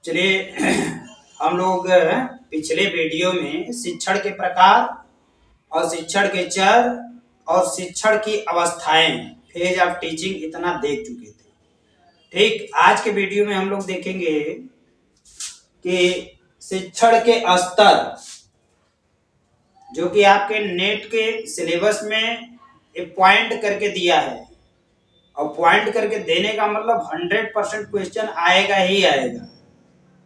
चलिए हम लोग पिछले वीडियो में शिक्षण के प्रकार और शिक्षण के चर और शिक्षण की अवस्थाएं फेज ऑफ टीचिंग इतना देख चुके थे। ठीक, आज के वीडियो में हम लोग देखेंगे कि शिक्षण के स्तर जो कि आपके नेट के सिलेबस में एक पॉइंट करके दिया है, और पॉइंट करके देने का मतलब 100% क्वेश्चन आएगा ही आएगा।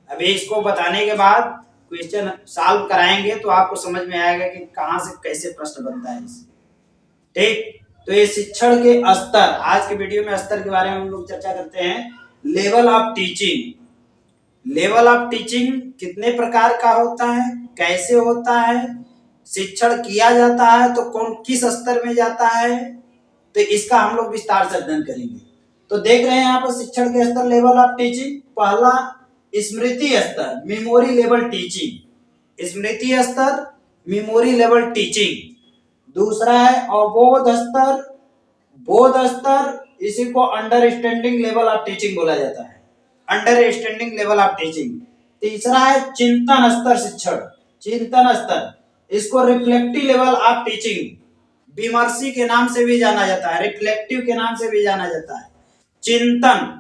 अभी इसको बताने के बाद क्वेश्चन सॉल्व कराएंगे तो आपको समझ में आएगा कि कहां से कैसे प्रश्न बनता है इससे। ठीक, तो ये शिक्षण के स्तर, आज के वीडियो में स्तर के बारे में हम लोग चर्चा करते हैं। Level of teaching, level of teaching कितने प्रकार का होता है, कैसे होता है, शिक्षण किया जाता है तो कौन किस स्तर में जाता है, तो इसका हम लोग विस्तार से अध्ययन करेंगे। तो देख रहे हैं यहाँ पर शिक्षण के स्तर, लेवल ऑफ टीचिंग। पहला स्मृति स्तर, मेमोरी लेवल टीचिंग, स्मृति स्तर, मेमोरी लेवल टीचिंग। दूसरा है अबोध स्तर, बोध स्तर, इसी को अंडरस्टैंडिंग लेवल ऑफ टीचिंग बोला जाता है, अंडरस्टैंडिंग लेवल ऑफ टीचिंग। तीसरा है चिंतन स्तर शिक्षण, चिंतन स्तर, इसको रिफ्लेक्टिव लेवल ऑफ टीचिंग, विमर्शी के नाम से भी जाना जाता है, रिफ्लेक्टिव के नाम से भी जाना जाता है। चिंतन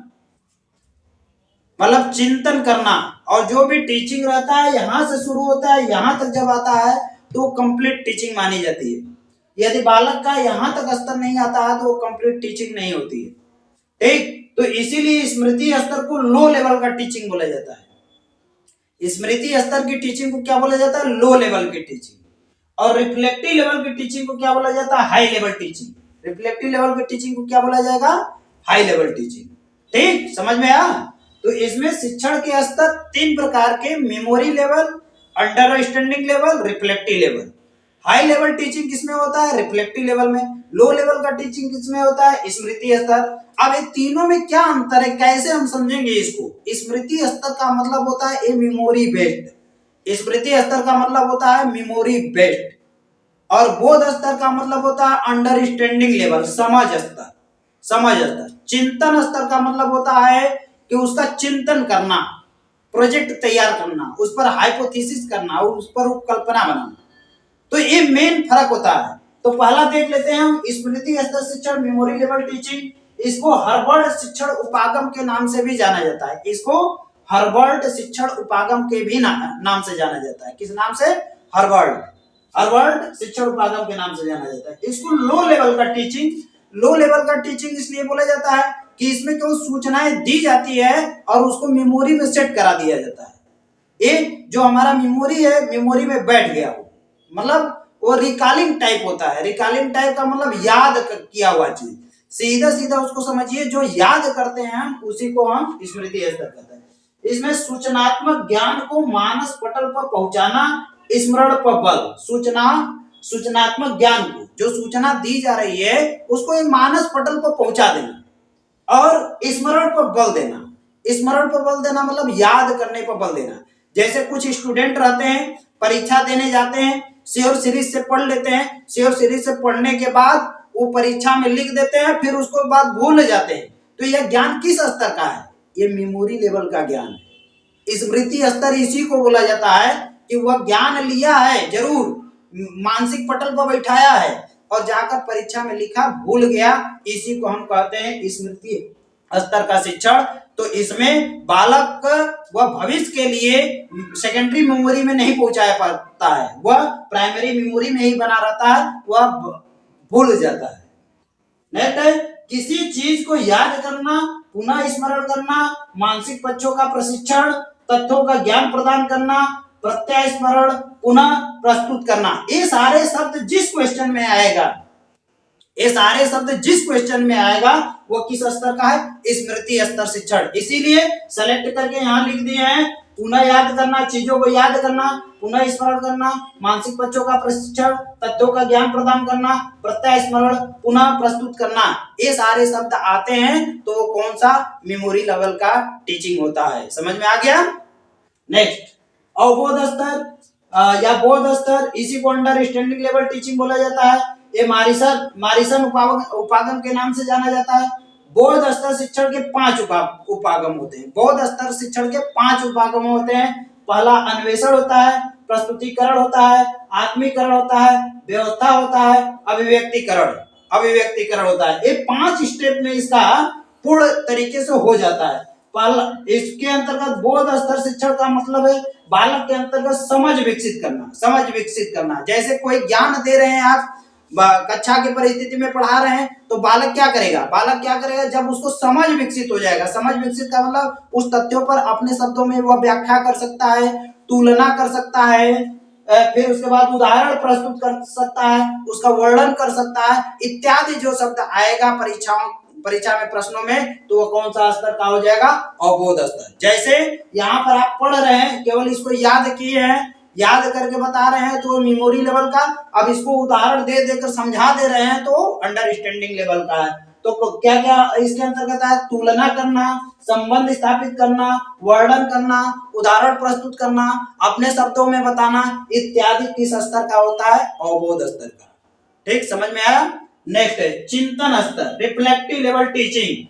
मतलब चिंतन करना, और जो भी टीचिंग रहता है यहां से शुरू होता है, यहां तक जब आता है तो कंप्लीट टीचिंग मानी जाती है। यदि बालक का यहां तक स्तर नहीं आता है तो वो कंप्लीट टीचिंग नहीं होती है। ठीक, तो इसीलिए स्मृति स्तर को लो लेवल का टीचिंग बोला जाता है। स्मृति स्तर की टीचिंग को क्या बोला जाता है, लो लेवल की टीचिंग। और रिफ्लेक्टिव लेवल की टीचिंग को क्या बोला जाता है, high level teaching. Reflective level की टीचिंग को क्या बोला जाएगा, हाई लेवल टीचिंग। ठीक, समझ में आया। तो इसमें शिक्षण के स्तर तीन प्रकार के, memory level, understanding level, reflective level. High level teaching किसमें होता है, रिफ्लेक्टिव लेवल में। लो लेवल का टीचिंग किसमें होता है, स्मृति स्तर। अब ये तीनों में क्या अंतर है, कैसे हम समझेंगे इसको। स्मृति स्तर का मतलब होता है ए मेमोरी बेस्ड, स्मृति स्तर का मतलब होता है मेमोरी बेस्ड, और बोध स्तर का मतलब होता है अंडरस्टैंडिंग लेवल, समझ स्तर, समझ स्तर। चिंतन स्तर का मतलब होता है कि उसका चिंतन करना, प्रोजेक्ट तैयार करना, उस पर हाइपोथेसिस करना, उस पर कल्पना बनाना। तो ये मेन फर्क होता है। तो पहला देख लेते हैं हम, स्मृति स्तर शिक्षण, मेमोरी लेवल टीचिंग। इसको हर्बर्ट शिक्षण उपागम के नाम से भी जाना जाता है, इसको हर्बर्ट शिक्षण उपागम के भी नाम से जाना जाता है। किस नाम से, हर्बर्ट शिक्षण उपागम के नाम से जाना जाता है। इसको लो लेवल का टीचिंग, लो लेवल का टीचिंग इसलिए बोला जाता है कि इसमें केवल सूचनाएं दी जाती है और उसको मेमोरी में सेट करा दिया जाता है। ये जो हमारा मेमोरी है, मेमोरी में बैठ गया वो, मतलब वो रिकॉलिंग टाइप होता है। रिकॉलिंग टाइप का मतलब याद किया हुआ चीज, सीधा सीधा उसको समझिए, जो याद करते हैं हम उसी को हम स्मृति स्तर कहते हैं। इसमें सूचनात्मक ज्ञान को मानस पटल पर पहुंचाना, स्मरण पर बल। सूचनात्मक ज्ञान को, जो सूचना दी जा रही है उसको मानस पटल पर पहुंचा देना, और स्मरण पर बल देना। स्मरण पर बल देना मतलब याद करने पर बल देना। जैसे कुछ स्टूडेंट रहते हैं, परीक्षा देने जाते हैं, श्योर सीरीज से पढ़ लेते हैं, श्योर सीरीज से पढ़ने के बाद वो परीक्षा में लिख देते हैं, फिर उसको बाद भूल जाते हैं। तो यह ज्ञान किस स्तर का है, ये मेमोरी लेवल का ज्ञान है। स्मृति स्तर इसी को बोला जाता है कि वह ज्ञान लिया है, जरूर मानसिक पटल पर बैठाया है और जाकर परीक्षा में लिखा, भूल गया, इसी को हम कहते हैं स्मृति स्तर का शिक्षण। तो इसमें बालक वह भविष्य के लिए सेकेंडरी मेमोरी में नहीं पहुंचाया पाता है, वह प्राइमरी मेमोरी में ही बना रहता है, वह भूल जाता है। नेक्स्ट, किसी चीज को याद करना, पुनः स्मरण करना, मानसिक पक्षों का प्रशिक्षण, तथ्यों का ज्ञान प्रदान करना, प्रत्यय स्मरण, पुनः प्रस्तुत करना। ये सारे शब्द जिस क्वेश्चन में आएगा, ये सारे शब्द जिस क्वेश्चन में आएगा वो किस स्तर का है, स्मृति स्तर शिक्षण। इसीलिए सेलेक्ट करके यहाँ लिख दिए हैं, पुनः याद करना, चीजों को याद करना, पुनः स्मरण करना, मानसिक पक्षों का प्रशिक्षण, तथ्यों का ज्ञान प्रदान करना, प्रत्यय स्मरण, पुनः प्रस्तुत करना। ये सारे शब्द आते हैं तो कौन सा, मेमोरी लेवल का टीचिंग होता है। समझ में आ गया। नेक्स्ट, अवबोध स्तर या बोध स्तर, इसी को अंडरस्टैंडिंग लेवल टीचिंग बोला जाता है। ये मारिसन उपागम के नाम से जाना जाता है। बौद्ध स्तर शिक्षण के 5 उपागम होते हैं। बौद्ध स्तर शिक्षण के 5 उपागम होते हैं। पहला अन्वेषण होता है, प्रस्तुतिकरण होता है, आत्मीकरण होता है, व्यवस्था होता है, अभिव्यक्तिकरण होता है। ये 5 स्टेप में इसका पूर्ण तरीके से हो जाता है। पहला इसके अंतर्गत बौद्ध स्तर शिक्षण का मतलब है बालक के अंतर्गत समझ विकसित करना। जैसे कोई ज्ञान दे रहे हैं आप, कक्षा की परिस्थिति में पढ़ा रहे हैं, तो बालक क्या करेगा जब उसको समझ विकसित हो जाएगा। समझ विकसित का मतलब उस तथ्यों पर अपने शब्दों में वह व्याख्या कर सकता है, तुलना कर सकता है, फिर उसके बाद उदाहरण प्रस्तुत कर सकता है, उसका वर्णन कर सकता है इत्यादि। जो शब्द आएगा परीक्षा में प्रश्नों में, तो वो कौन सा स्तर का हो जाएगा? अबोध स्तर। जैसे यहाँ पर आप पढ़ रहे हैं, केवल इसको याद किए हैं, याद करके बता रहे हैं, तो मेमोरी लेवल का। अब इसको उदाहरण दे देकर समझा दे रहे हैं, तो अंडरस्टैंडिंग लेवल का है। तो क्या क्या इसके अंतर्गत है? तुलना करना, संबंध स्थापित करना, वर्णन करना, उदाहरण प्रस्तुत करना, अपने शब्दों में बताना इत्यादि किस स्तर का होता है? अबोध स्तर का। ठीक, समझ में आया? नेक्स्ट है चिंतन स्तर, reflective level teaching.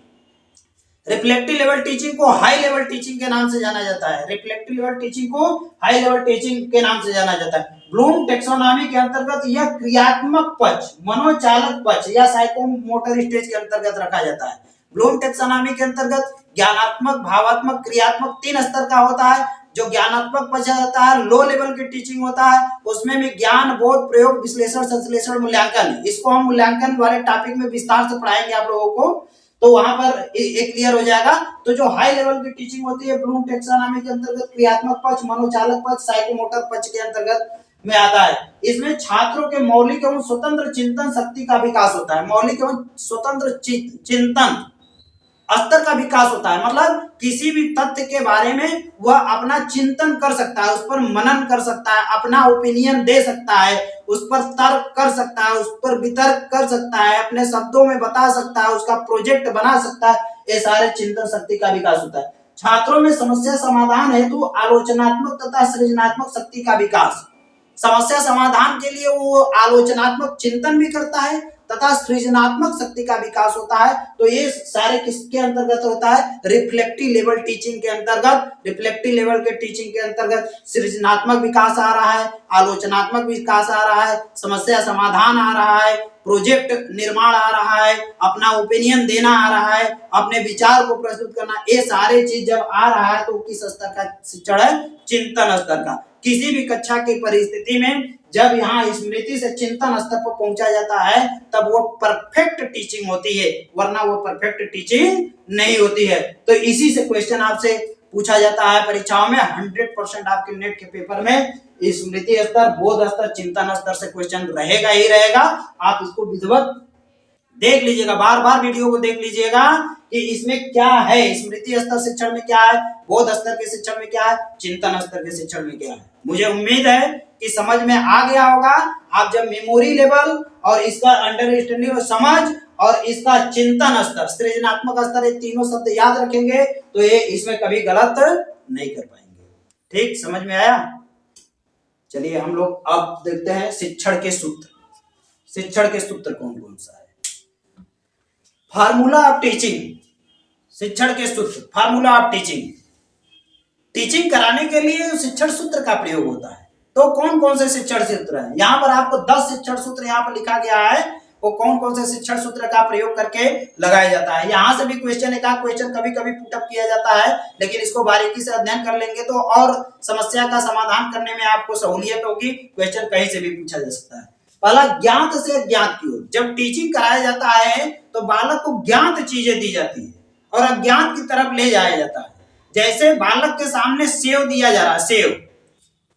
Reflective level teaching को हाई लेवल टीचिंग के नाम से जाना जाता है। रिफ्लेक्टिव लेवल टीचिंग को हाई लेवल टीचिंग के नाम से जाना जाता है। ब्लूम टेक्सोनॉमी के अंतर्गत यह क्रियात्मक पक्ष, मनोचालक पक्ष या साइकोमोटर स्टेज के अंतर्गत रखा जाता है। ब्लूम टेक्सोनॉमी के अंतर्गत ज्ञानात्मक, भावात्मक, क्रियात्मक 3 स्तर का होता है। जो ज्ञानात्मक पक्ष होता है, लो लेवल की टीचिंग होता है, उसमें भी ज्ञान, बोध, प्रयोग, विश्लेषण, संश्लेषण, मूल्यांकन। इसको हम मूल्यांकन वाले टॉपिक में विस्तार से पढ़ाएंगे आप लोगों को, तो वहां पर एक क्लियर हो जाएगा। तो जो हाई लेवल की टीचिंग होती है ब्लूम टेक्सोनॉमी के अंतर्गत क्रियात्मक पक्ष, मनोचालक पक्ष, साइकोमोटर पक्ष के अंतर्गत में आता है। इसमें छात्रों के मौलिक एवं स्वतंत्र चिंतन शक्ति का विकास होता है। मौलिक एवं स्वतंत्र चिंतन स्तर का विकास होता है, मतलब किसी भी तथ्य के बारे में वह अपना चिंतन कर सकता है, उस पर मनन कर सकता है, अपना ओपिनियन दे सकता है, उस पर तर्क कर सकता है, उस पर वितर्क कर सकता है, अपने शब्दों में बता सकता है, उसका प्रोजेक्ट बना सकता है। ये सारे चिंतन शक्ति का विकास होता है। छात्रों में समस्या समाधान हेतु आलोचनात्मक तथा सृजनात्मक शक्ति का विकास। समस्या समाधान के लिए वो आलोचनात्मक चिंतन भी करता है तथा सृजनात्मक शक्ति का विकास होता है। तो ये सारे किसके अंतर्गत होता है? रिफ्लेक्टिव लेवल टीचिंग के अंतर्गत। रिफ्लेक्टिव लेवल के टीचिंग के अंतर्गत सृजनात्मक विकास आ रहा है, आलोचनात्मक विकास आ रहा है, समस्या समाधान आ रहा है, प्रोजेक्ट निर्माण आ रहा है, अपना ओपिनियन देना आ रहा है, अपने विचार को प्रस्तुत करना, ये सारे चीज जब आ रहा है तो किस स्तर का शिक्षण है? चिंतन स्तर का। किसी भी कक्षा की परिस्थिति में जब यहाँ स्मृति से चिंतन स्तर पर पहुंचा जाता है, तब वो परफेक्ट टीचिंग होती है, वरना वो परफेक्ट टीचिंग नहीं होती है। तो इसी से क्वेश्चन आपसे पूछा जाता है परीक्षाओं में। 100% आपके नेट के पेपर में स्मृति स्तर, बोध स्तर, चिंतन स्तर से क्वेश्चन रहेगा ही रहेगा। आप इसको विधिवत देख लीजिएगा, बार बार वीडियो को देख लीजिएगा कि इसमें क्या है, स्मृति स्तर शिक्षण में क्या है, बोध स्तर के शिक्षण में क्या है, चिंतन स्तर के शिक्षण में क्या है। मुझे उम्मीद है कि समझ में आ गया होगा। आप जब मेमोरी लेवल और इसका अंडरस्टैंडिंग और समझ और इसका चिंतन स्तर, सृजनात्मक स्तर, ये तीनों शब्द याद रखेंगे तो ये इसमें कभी गलत नहीं कर पाएंगे। ठीक, समझ में आया? चलिए हम लोग अब देखते हैं शिक्षण के सूत्र। शिक्षण के सूत्र कौन कौन सा है? Formula of teaching. शिक्षण के सूत्र, फार्मूला ऑफ टीचिंग। टीचिंग कराने के लिए शिक्षण सूत्र का प्रयोग होता है। तो कौन कौन से शिक्षण सूत्र हैं? यहाँ पर आपको 10 शिक्षण सूत्र यहाँ पर लिखा गया है। वो कौन कौन से शिक्षण सूत्र का प्रयोग करके लगाया जाता है। यहाँ से भी क्वेश्चन, एक क्वेश्चन कभी कभी पुटअप किया जाता है, लेकिन इसको बारीकी से अध्ययन कर लेंगे तो और समस्या का समाधान करने में आपको सहूलियत होगी। क्वेश्चन कहीं से भी पूछा जा सकता है। पहला, ज्ञात से अज्ञात की ओर। जब टीचिंग कराया जाता है तो बालक को ज्ञात चीजें दी जाती है और अज्ञात की तरफ ले जाया जाता है। जैसे बालक के सामने सेव दिया जा रहा है,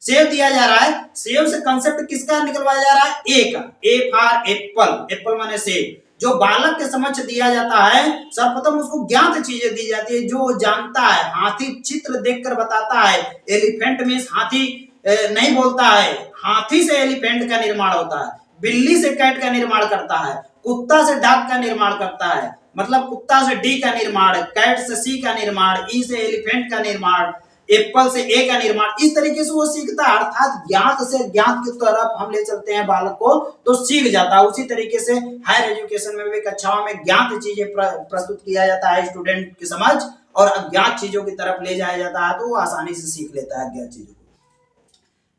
सेव दिया जा रहा है, सेव से कंसेप्ट किसका निकलवाया जा रहा है? ए का। ए फॉर एप्पल, एप्पल माने सेव। जो बालक के समक्ष दिया जाता है, सर्वप्रथम उसको ज्ञात चीजें दी जाती है, जो वो जानता है। हाथी चित्र देखकर बताता है, एलिफेंट मींस हाथी नहीं बोलता है, हाथी से एलिफेंट का निर्माण होता है, बिल्ली से कैट का निर्माण करता है, कुत्ता से डॉग का निर्माण करता है, मतलब कुत्ता से डी का निर्माण, कैट से सी का निर्माण, ई से एलिफेंट का निर्माण, एप्पल से ए का निर्माण, इस तरीके से वो सीखता है। अर्थात ज्ञात से ज्ञात की तरफ हम ले चलते हैं बालक को तो सीख जाता है। उसी तरीके से हायर एजुकेशन में भी कक्षाओं में ज्ञात चीजें प्रस्तुत किया जाता है स्टूडेंट की समझ, और अज्ञात चीजों की तरफ ले जाया जाता है तो वो आसानी से सीख लेता है अज्ञात चीजों को।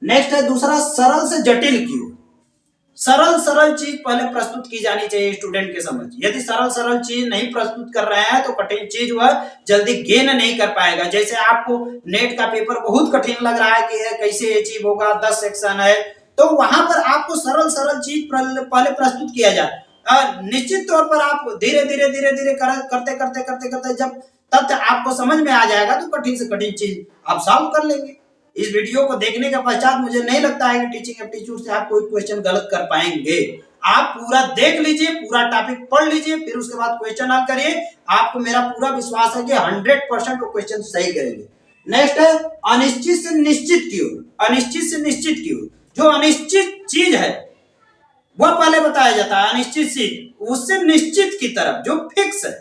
नेक्स्ट है दूसरा, सरल से जटिल की ओर। सरल चीज पहले प्रस्तुत की जानी चाहिए स्टूडेंट के समझ। यदि सरल चीज नहीं प्रस्तुत कर रहे हैं तो कठिन चीज वह जल्दी गेन नहीं कर पाएगा। जैसे आपको नेट का पेपर बहुत कठिन लग रहा है कि कैसे अचीव होगा, 10 सेक्शन है, तो वहां पर आपको सरल चीज पहले प्रस्तुत किया जाए। निश्चित तौर पर आप धीरे धीरे करते जब तथ्य आपको समझ में आ जाएगा तो कठिन से कठिन चीज आप सॉल्व कर लेंगे। इस वीडियो को देखने के पश्चात मुझे नहीं लगता है कि टीचिंग एप्टीट्यूड से आप कोई क्वेश्चन गलत कर पाएंगे। आप पूरा देख लीजिए, पूरा टॉपिक पढ़ लीजिए, फिर उसके बाद क्वेश्चन हल करिए। आपको मेरा पूरा विश्वास है कि 100% वो क्वेश्चन सही करेंगे। नेक्स्ट है अनिश्चित से निश्चित की ओर। अनिश्चित से निश्चित की ओर, जो अनिश्चित चीज है वह पहले बताया जाता है। अनिश्चित चीज उससे निश्चित की तरफ जो फिक्स है,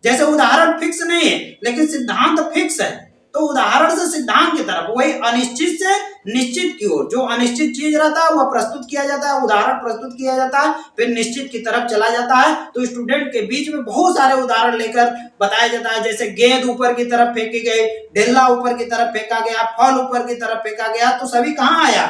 जैसे उदाहरण फिक्स नहीं है लेकिन सिद्धांत फिक्स है, तो उदाहरण से सिद्धांत की तरफ, वही अनिश्चित से निश्चित की ओर। जो अनिश्चित चीज रहता है वह प्रस्तुत किया जाता है, उदाहरण प्रस्तुत किया जाता है, फिर निश्चित की तरफ चला जाता है। तो स्टूडेंट के बीच में बहुत सारे उदाहरण लेकर बताया जाता है। जैसे गेंद ऊपर की तरफ फेंकी गई, ढिल्ला ऊपर की तरफ फेंका गया, फल ऊपर की तरफ फेंका गया, तो सभी कहाँ आया?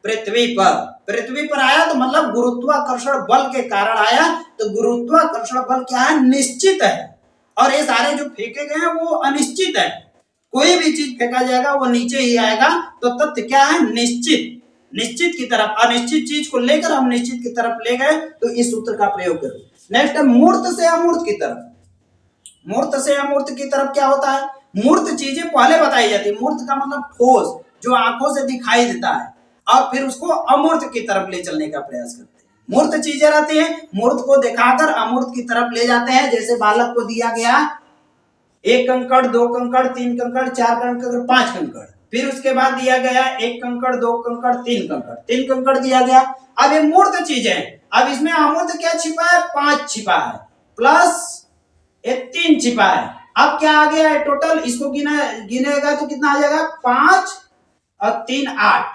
पृथ्वी पर। पृथ्वी पर आया तो मतलब गुरुत्वाकर्षण बल के कारण आया। तो गुरुत्वाकर्षण बल क्या है? निश्चित है। और ये सारे जो फेंके गए हैं वो अनिश्चित है। कोई भी चीज फेंका जाएगा वो नीचे ही आएगा। तो तथ्य क्या है? निश्चित। निश्चित की तरफ, अनिश्चित चीज को लेकर हम निश्चित की तरफ ले गए, तो इस सूत्र का प्रयोग करो। नेक्स्ट है मूर्त से अमूर्त की तरफ। मूर्त से अमूर्त की तरफ क्या होता है? मूर्त चीजें पहले बताई जाती है। मूर्त का मतलब ठोस, जो आंखों से दिखाई देता है, और फिर उसको अमूर्त की तरफ ले चलने का प्रयास करते हैं। मूर्त चीजें रहती हैं, मूर्त को दिखाकर अमूर्त की तरफ ले जाते हैं। जैसे बालक को दिया गया 1 कंकड़, 2 कंकड़, 3 कंकड़, 4 कंकड़, 5 कंकड़, फिर उसके बाद दिया गया 1 कंकड़, 2 कंकड़, 3 कंकड़, 3 कंकड़ दिया गया। अब ये मूर्त चीज है। अब इसमें अमूर्त क्या छिपा है? 5 छिपा है, प्लस 3 छिपा है। अब क्या आ गया है टोटल? इसको गिनेगा तो कितना आ जाएगा? 5 और 3 8।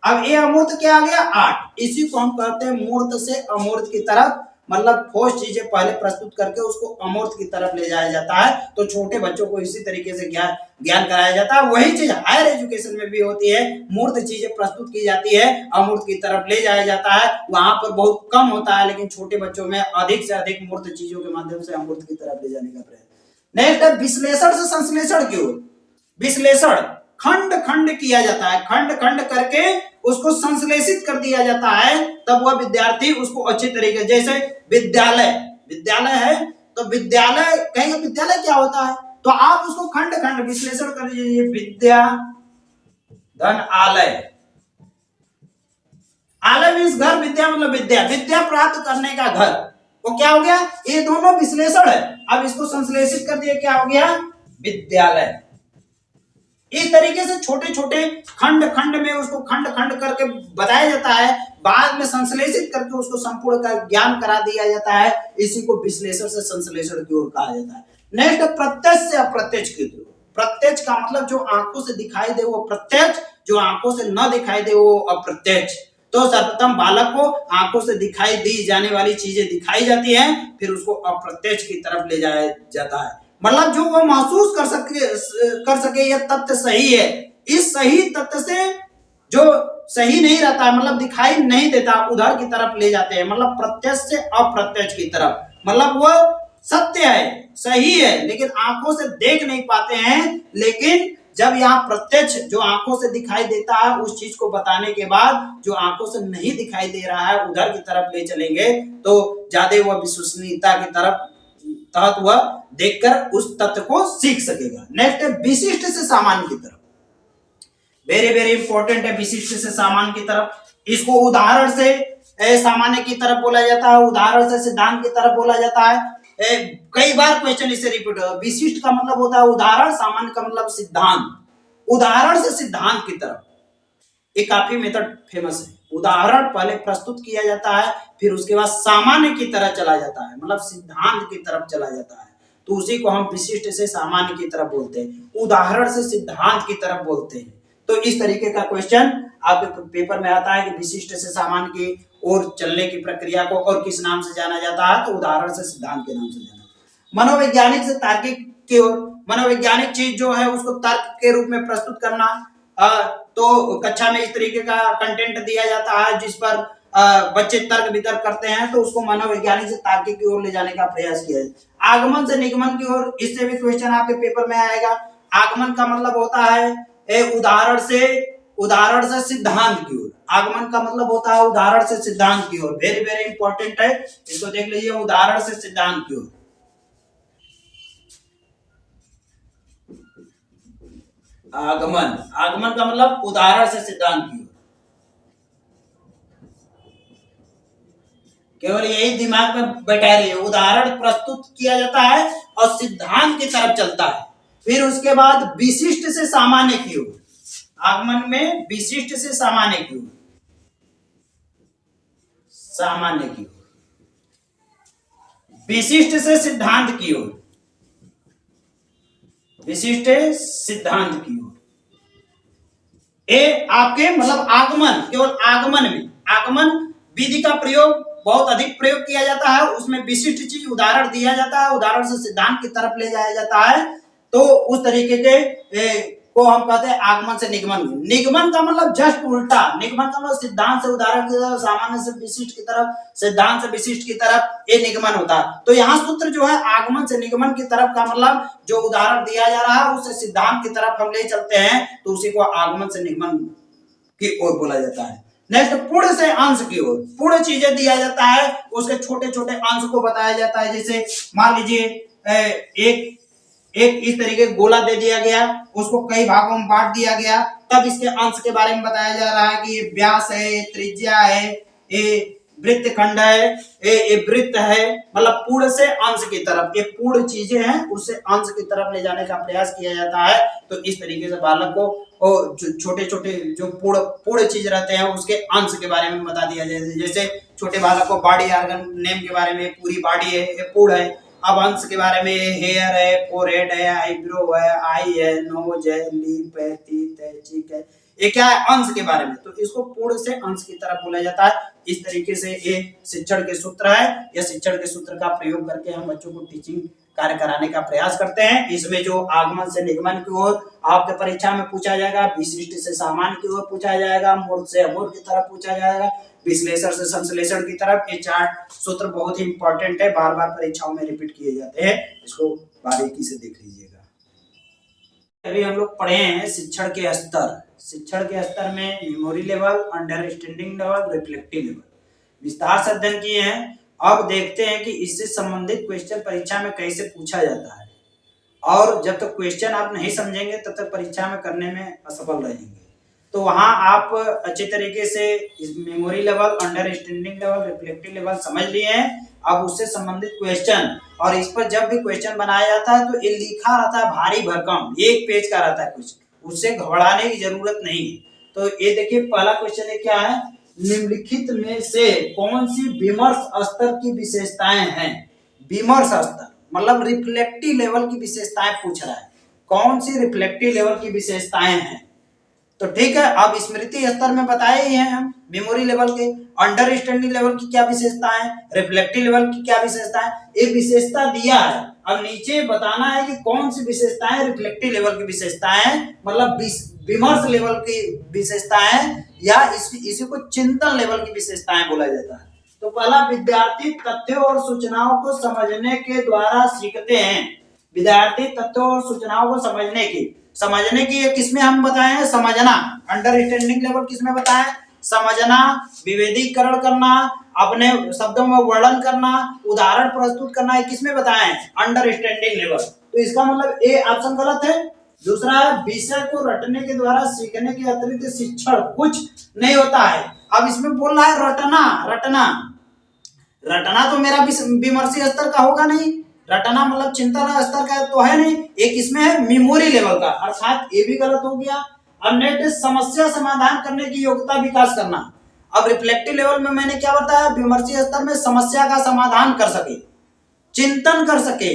अब ये अमूर्त क्या आ गया? 8। इसी को हम कहते हैं मूर्त से अमूर्त की तरफ। मतलब ठोस चीजें पहले प्रस्तुत करके उसको अमूर्त की तरफ ले जाया जाता है। तो छोटे बच्चों को इसी तरीके से ज्ञान कराया जाता है। वही चीज हायर एजुकेशन में भी होती है। मूर्त चीजें प्रस्तुत की जाती है, अमूर्त की तरफ ले जाया जाता है। वहां पर बहुत कम होता है, लेकिन छोटे बच्चों में अधिक से अधिक मूर्त चीजों के माध्यम से अमूर्त की तरफ ले जाने का प्रयास। नेक्स्ट है विश्लेषण से संश्लेषण की ओर। विश्लेषण खंड खंड किया जाता है, खंड खंड करके उसको संश्लेषित कर दिया जाता है। तब वह विद्यार्थी उसको अच्छे तरीके, जैसे विद्यालय है तो विद्यालय कहेंगे, विद्यालय क्या होता है? तो आप उसको खंड खंड विश्लेषण कर दीजिए। विद्या धन आलय, आलय मीन्स घर, विद्या मतलब विद्या प्राप्त करने का घर। वो क्या हो गया? ये दोनों विश्लेषण है। अब इसको संश्लेषित कर दिया, क्या हो गया? विद्यालय। इस तरीके से छोटे छोटे खंड खंड में उसको खंड खंड करके बताया जाता है। बाद में संश्लेषित करके उसको संपूर्ण का ज्ञान करा दिया जाता है। इसी को विश्लेषण से संश्लेषण की ओर कहा जाता है। नेक्स्ट प्रत्यक्ष से अप्रत्यक्ष की ओर। प्रत्यक्ष का मतलब जो आंखों से दिखाई दे वो प्रत्यक्ष, जो आंखों से न दिखाई दे वो अप्रत्यक्ष। तो सर्वप्रथम बालक को आंखों से दिखाई दी जाने वाली चीजें दिखाई जाती हैं, फिर उसको अप्रत्यक्ष की तरफ ले जाया जाता है। मतलब जो वो महसूस कर सके यह तथ्य सही है। इस सही तथ्य से जो सही नहीं रहता है, मतलब दिखाई नहीं देता, उधर की तरफ ले जाते हैं। मतलब प्रत्यक्ष से अप्रत्यक्ष की तरफ, मतलब वो सत्य है, सही है, लेकिन आंखों से देख नहीं पाते हैं। लेकिन जब यहाँ प्रत्यक्ष जो आंखों से दिखाई देता है, उस चीज को बताने के बाद जो आंखों से नहीं दिखाई दे रहा है उधर की तरफ ले चलेंगे, तो ज्यादा वह विश्वसनीयता की तरफ तहत वह देखकर उस तथ्य को सीख सकेगा। नेक्स्ट है विशिष्ट से सामान्य की तरफ। वेरी वेरी इंपॉर्टेंट है विशिष्ट से सामान्य की तरफ। इसको उदाहरण से सामान्य की तरफ बोला जाता है, उदाहरण से सिद्धांत की तरफ बोला जाता है। कई बार क्वेश्चन इससे रिपीट होगा। विशिष्ट का मतलब होता है उदाहरण, सामान्य का मतलब सिद्धांत। उदाहरण से सिद्धांत की तरफ ये काफी मेथड फेमस है। उदाहरण पहले प्रस्तुत किया जाता है, फिर उसके बाद सामान्य की तरह चला जाता है, मतलब सिद्धांत की तरफ चला जाता है। तो उसी को हम विशिष्ट से सामान्य की तरफ बोलते हैं, उदाहरण से सिद्धांत की तरफ बोलते हैं। तो इस तरीके का क्वेश्चन आपके पेपर में आता है कि विशिष्ट से सामान्य की ओर चलने की प्रक्रिया को और किस नाम से जाना जाता है, तो उदाहरण से सिद्धांत के नाम से जाना। मनोवैज्ञानिक से तार्किक की ओर, मनोवैज्ञानिक चीज जो है उसको तर्क के रूप में प्रस्तुत करना। तो कक्षा में इस तरीके का कंटेंट दिया जाता है जिस पर बच्चे तर्क वितर्क करते हैं, तो उसको मनोवैज्ञानिक से तार्किक की ओर ले जाने का प्रयास किया जाए। आगमन से निगमन की ओर, इससे भी क्वेश्चन आपके पेपर में आएगा। आगमन का मतलब होता है उदाहरण से सिद्धांत की ओर। आगमन का मतलब होता है उदाहरण से सिद्धांत की ओर। वेरी वेरी इंपॉर्टेंट है, इसको देख लीजिए, उदाहरण से सिद्धांत की ओर। आगमन का मतलब उदाहरण से सिद्धांत की ओर। केवल यही दिमाग में बैठा रहिए, उदाहरण प्रस्तुत किया जाता है और सिद्धांत की तरफ चलता है। फिर उसके बाद विशिष्ट से सामान्य की ओर। आगमन में विशिष्ट से सामान्य की ओर, सामान्य की ओर, विशिष्ट से सिद्धांत की ओर, विशिष्ट सिद्धांत की ओर। ये आपके मतलब आगमन, केवल आगमन में आगमन विधि का प्रयोग बहुत अधिक प्रयोग किया जाता है, उसमें विशिष्ट चीज उदाहरण दिया जाता है, उदाहरण से सिद्धांत की तरफ ले जाया जाता है। तो उस तरीके के को हम कहते हैं आगमन से निगमन। निगमन का मतलब जस्ट उल्टा, निगमन का मतलब सिद्धांत से उदाहरण की तरफ, सामान्य से विशिष्ट की तरफ, सिद्धांत से विशिष्ट की तरफ, ये निगमन होता है। तो यहाँ सूत्र जो है आगमन से निगमन की तरफ का मतलब जो उदाहरण दिया जा रहा है उससे सिद्धांत की तरफ हम ले चलते हैं, तो उसी को आगमन से निगमन की ओर बोला जाता है। नेक्स्ट, पूर्ण से अंश की ओर। पूर्ण चीजें दिया जाता है, उसके छोटे छोटे अंश को बताया जाता है। जैसे मान लीजिए एक इस तरीके गोला दे दिया गया, उसको कई भागों में बांट दिया गया, तब इसके अंश के बारे में बताया जा रहा है कि ये व्यास है, ये त्रिज्या है, ये वृत्तखंड है, ये वृत्त है। मतलब पूर्ण से अंश की तरफ, ये पूर्ण चीजें हैं उससे अंश की तरफ ले जाने का प्रयास किया जाता है। तो इस तरीके से बालक को छोटे छोटे जो पूर्ण चीज रहते हैं उसके अंश के बारे में बता दिया जाए। जैसे छोटे बालक को बॉडी ऑर्गन नेम के बारे में, पूरी बॉडी है, ये पूर्ण है। अब अंश के बारे में हेयर है, फोरहेड है, आईब्रो है, आई है, नोज है, लिप है, टीथ है, चीक है, ये क्या है अंश के बारे में। तो इसको पूर्ण से अंश की तरफ बोला जाता है। इस तरीके से ये शिक्षण के सूत्र है। यह शिक्षण के सूत्र का प्रयोग करके हम बच्चों को टीचिंग कार्य कराने का प्रयास करते हैं। इसमें जो आगमन से निगमन की ओर आपके परीक्षा में पूछा जाएगा, विशिष्ट से सामान्य की ओर पूछा जाएगा, मूर्त से अमूर्त की तरफ पूछा जाएगा, विश्लेषण से संश्लेषण की तरफ। ये 4 सूत्र बहुत ही इंपॉर्टेंट है, बार बार परीक्षाओं में रिपीट किए जाते हैं, इसको बारीकी से देख लीजिएगा। अभी हम लोग पढ़े हैं शिक्षण के स्तर। शिक्षण के स्तर में memory level, understanding level, reflective level विस्तार से अध्ययन किए हैं। अब देखते हैं कि इससे संबंधित क्वेश्चन परीक्षा में कैसे पूछा जाता है, और जब तक क्वेश्चन आप नहीं समझेंगे तब तक परीक्षा में करने में असफल रहेंगे। तो वहां आप अच्छे तरीके से इस memory level, understanding level, reflective level समझ लिए हैं। अब उससे संबंधित क्वेश्चन, और इस पर जब भी क्वेश्चन बनाया जाता है तो ये लिखा रहता है भारी भरकम, 1 पेज का रहता है क्वेश्चन, उससे घबराने की जरूरत नहीं है। तो ये देखिए पहला क्वेश्चन है, क्या है, निम्नलिखित में से कौन सी विमर्श स्तर की विशेषताएं हैं। विमर्श स्तर मतलब रिफ्लेक्टिव लेवल की विशेषताएं पूछ रहा है, कौन सी रिफ्लेक्टिव लेवल की विशेषताएं हैं। तो ठीक है, अब स्मृति स्तर में बताए ही हैं हम मेमोरी लेवल के, अंडरस्टैंडिंग लेवल की क्या विशेषताएं, रिफ्लेक्टिव लेवल की क्या विशेषताएं, एक विशेषता दिया है। अब नीचे बताना है कि कौन सी विशेषताएं रिफ्लेक्टिव लेवल की विशेषताएं, मतलब विमर्श लेवल की विशेषताएं, या इसी को चिंतन लेवल की विशेषताएं बोला जाता है। तो पहला, विद्यार्थी तथ्यों और सूचनाओं को समझने के द्वारा सीखते हैं। विद्यार्थी तथ्यों और सूचनाओं को समझने की ये किसमें हम बताए हैं, समझना। अंडरस्टैंडिंग लेवल किसमें बताए, समझना, विभेदीकरण करना, अपने शब्दों में वर्णन करना, उदाहरण प्रस्तुत करना, ये किसमें बताए हैं, अंडरस्टैंडिंग लेवल। तो इसका मतलब ए ऑप्शन गलत है। दूसरा है, विषय को रटने के द्वारा सीखने के अतिरिक्त शिक्षण कुछ नहीं होता है। अब इसमें बोल रहा है रटना तो मेरा विमर्शी स्तर का होगा नहीं, रटना मतलब चिंतन स्तर का तो है नहीं, एक इसमें है मेमोरी लेवल का, अर्थात ये भी गलत हो गया। अब नेक्स्ट, समस्या समाधान करने की योग्यता विकास करना। अब रिफ्लेक्टिव लेवल में मैंने क्या बताया, विमर्शी स्तर में समस्या का समाधान कर सके, चिंतन कर सके,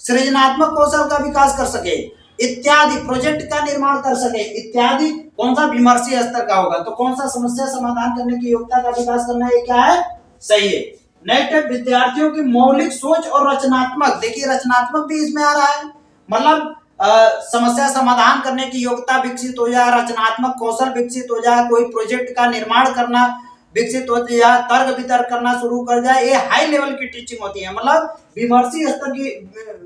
सृजनात्मक कौशल का विकास कर सके इत्यादि, प्रोजेक्ट का निर्माण कर सके इत्यादि। कौन सा विमर्शीय स्तर का होगा, तो कौन सा समस्या समाधान करने की योग्यता का विकास करना है, क्या है, सही है। नेक्स्ट है विद्यार्थियों की मौलिक सोच और रचनात्मक, देखिए रचनात्मक भी इसमें आ रहा है, मतलब समस्या समाधान करने की योग्यता विकसित हो जाए, रचनात्मक कौशल विकसित हो जाए, कोई प्रोजेक्ट का निर्माण करना विकसित हो जाए, तर्क वितर्क करना शुरू कर जाए, ये हाई लेवल की टीचिंग होती है, मतलब विमर्शीय स्तर की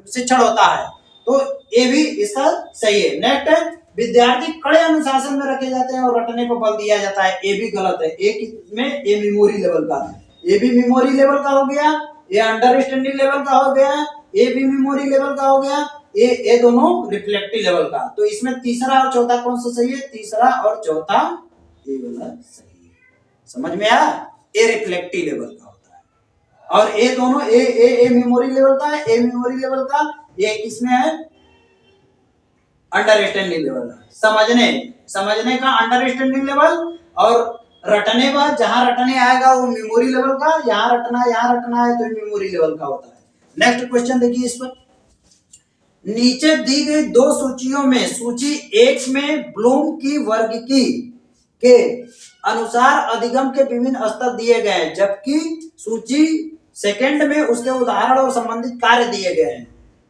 शिक्षण होता है, तो ये भी इसका सही है। नेक्स्ट है विद्यार्थी कड़े अनुशासन में रखे जाते हैं और रटने पर बल दिया जाता है, ये भी गलत है। एक में ये मेमोरी लेवल का है, ये भी मेमोरी लेवल का हो गया, ये अंडरस्टैंडिंग लेवल का हो गया, ये भी मेमोरी लेवल का हो गया, ये दोनों रिफ्लेक्टिव लेवल का। तो इसमें तीसरा और चौथा कौन सा सही है, तीसरा और चौथा ये वाला सही है, समझ में आया, ये रिफ्लेक्टिव लेवल का होता है, और ये दोनों ए मेमोरी लेवल का है, ए मेमोरी लेवल का, ये किसमें है, अंडरस्टैंडिंग लेवल, समझने का अंडरस्टैंडिंग लेवल, और रटने का जहां रटने आएगा वो मेमोरी लेवल का, यहाँ रटना है तो मेमोरी लेवल का होता है। नेक्स्ट क्वेश्चन देखिए इस पर, नीचे दी गई दो सूचियों में सूची 1 में ब्लूम की वर्गीकी के अनुसार अधिगम के विभिन्न स्तर दिए गए हैं, जबकि सूची 2 में उसके उदाहरण और संबंधित कार्य दिए गए हैं।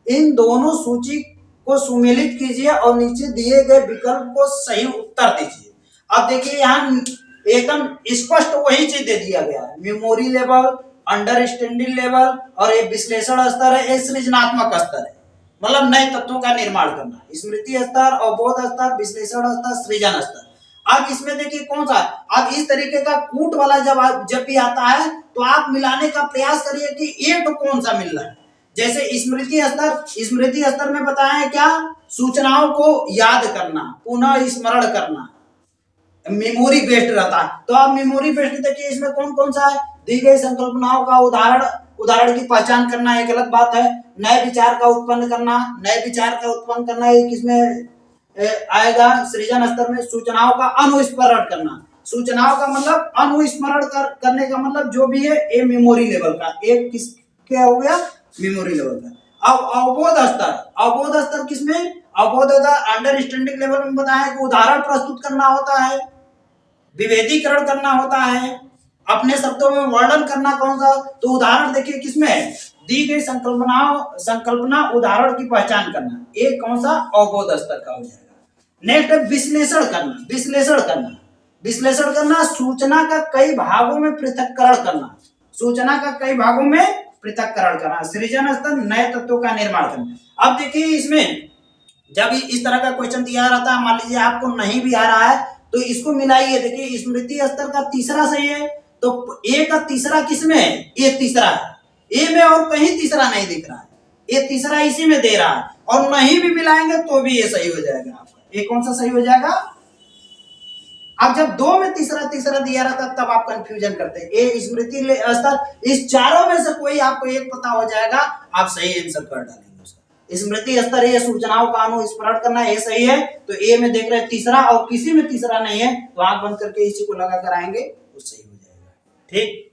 इन दोनों सूची को सुमेलित कीजिए और नीचे दिए गए विकल्प को सही उत्तर दीजिए। अब देखिए यहाँ एकदम स्पष्ट वही चीज दे दिया गया है, मेमोरी लेवल, अंडरस्टैंडिंग लेवल, और ये विश्लेषण स्तर है, ये सृजनात्मक स्तर है, मतलब नए तत्वों का निर्माण करना, स्मृति स्तर, अवबोध स्तर, विश्लेषण स्तर, सृजन स्तर। अब इसमें देखिए कौन सा, अब इस तरीके का कूट वाला जब भी आता है तो आप मिलाने का प्रयास करिए कि ये तो कौन सा मिल रहा है। जैसे स्मृति स्तर में बताया है क्या, सूचनाओं को याद करना, पुनः स्मरण करना, मेमोरी बेस्ड रहता है। तो आप मेमोरी बेस्ड देखिए इसमें कौन कौन सा है, दी गई संकल्पनाओं का उदाहरण की पहचान करना है, गलत बात है। नए विचार का उत्पन्न करना है, किसमें आएगा, सृजन स्तर में। सूचनाओं का अनुस्मरण करना, सूचनाओं का मतलब अनुस्मरण करने का मतलब जो भी है ये मेमोरी लेवल का, एक किस क्या हो गया, मेमोरी लेवल का। अब अवबोध स्तर किसमें, अवबोध अंडरस्टैंडिंग लेवल में बताया कि उदाहरण प्रस्तुत करना होता है, विभेदीकरण करना होता है, अपने शब्दों में वर्णन करना कौन सा, तो उदाहरण देखिए किसमें है, दी गई संकल्पना उदाहरण की पहचान करना, एक कौन सा, अवबोध स्तर का हो जाएगा। नेक्स्ट है विश्लेषण करना, सूचना का कई भागों में पृथक्करण करना, सृजन स्तर, नए तत्वों का निर्माण करना। अब देखिए इसमें जब इस तरह का क्वेश्चन दिया रहता है, मान लीजिए आपको नहीं भी आ रहा है तो इसको मिलाइए, देखिए स्मृति स्तर का तीसरा सही है, तो ए का तीसरा किसमें है, ये तीसरा है, ए में और कहीं तीसरा नहीं दिख रहा है, ये तीसरा इसी में दे रहा है, और नहीं भी मिलाएंगे तो भी ये सही हो जाएगा आपका। ये कौन सा सही हो जाएगा, अब जब 2 में तीसरा दिया रहता तब आप कंफ्यूजन करते हैं। ये स्मृति स्तर, इस चारों में से कोई आपको एक पता हो जाएगा, आप सही आंसर कर डालेंगे उसका। स्मृति स्तर है, सूचनाओं का अनुस्मरण करना, ये सही है, तो ए में देख रहे हैं तीसरा, और किसी में तीसरा नहीं है तो आंख बंद करके इसी को लगा कर आएंगे तो सही हो जाएगा। ठीक।